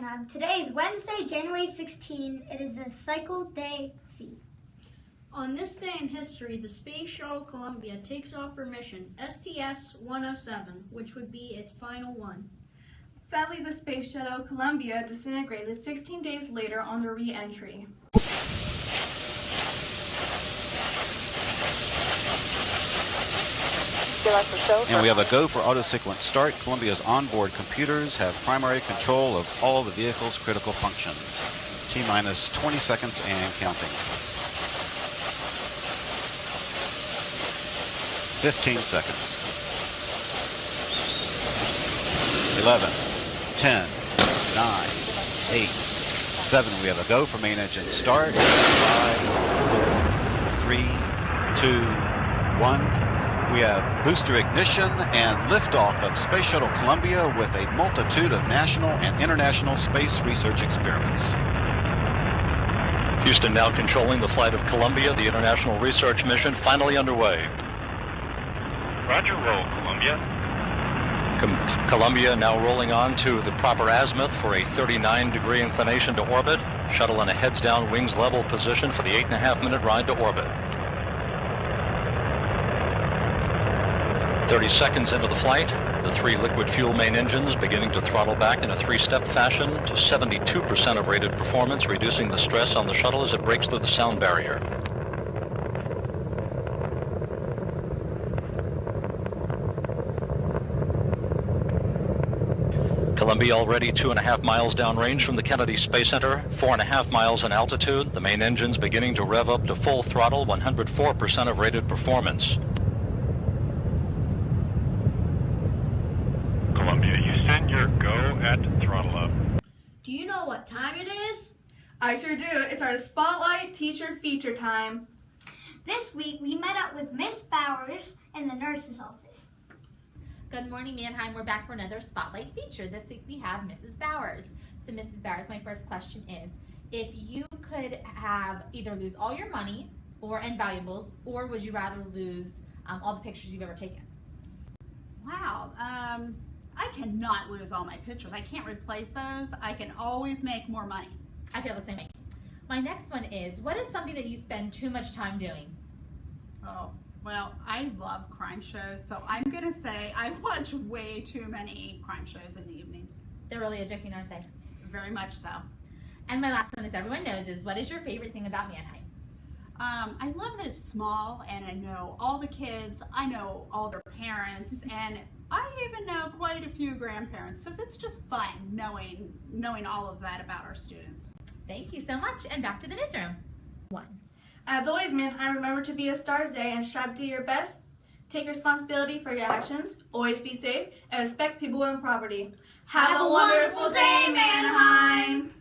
Mannheim. Today is Wednesday, January 16. It is a cycle day C. On this day in history, the Space Shuttle Columbia takes off for mission STS-107, which would be its final one. Sadly, the Space Shuttle Columbia disintegrated 16 days later on the re-entry. And we have a go for auto sequence start. Columbia's onboard computers have primary control of all the vehicle's critical functions. T-minus 20 seconds and counting. 15 seconds. 11, 10, 9, 8, 7. We have a go for main engine start. 5, 4, 3, 2, 1. We have booster ignition and liftoff of Space Shuttle Columbia with a multitude of national and international space research experiments. Houston now controlling the flight of Columbia, the international research mission finally underway. Roger, roll, Columbia. Columbia now rolling on to the proper azimuth for a 39-degree inclination to orbit. Shuttle in a heads-down, wings level position for the 8.5-minute ride to orbit. 30 seconds into the flight, the 3 liquid fuel main engines beginning to throttle back in a 3-step fashion to 72% of rated performance, reducing the stress on the shuttle as it breaks through the sound barrier. Columbia already 2.5 miles downrange from the Kennedy Space Center, 4.5 miles in altitude. The main engines beginning to rev up to full throttle, 104% of rated performance. Columbia, you send your go at throttle up. Do you know what time it is? I sure do. It's our Spotlight Teacher Feature time. This week, we met up with Miss Bowers in the nurse's office. Good morning, Mannheim. We're back for another Spotlight feature. This week we have Mrs. Bowers. So Mrs. Bowers, my first question is, if you could have either lose all your money and valuables, or would you rather lose all the pictures you've ever taken? Wow. I cannot lose all my pictures. I can't replace those. I can always make more money. I feel the same way. My next one is, what is something that you spend too much time doing? Oh, well, I love crime shows, so I'm going to say I watch way too many crime shows in the evenings. They're really addicting, aren't they? Very much so. And my last one, as everyone knows, is what is your favorite thing about Mannheim? I love that it's small, and I know all the kids, I know all their parents, and I even know quite a few grandparents, so that's just fun knowing all of that about our students. Thank you so much, and back to the newsroom. 1. As always, Mannheim, remember to be a star today and strive to do your best. Take responsibility for your actions, always be safe, and respect people and property. Have a wonderful day, Mannheim!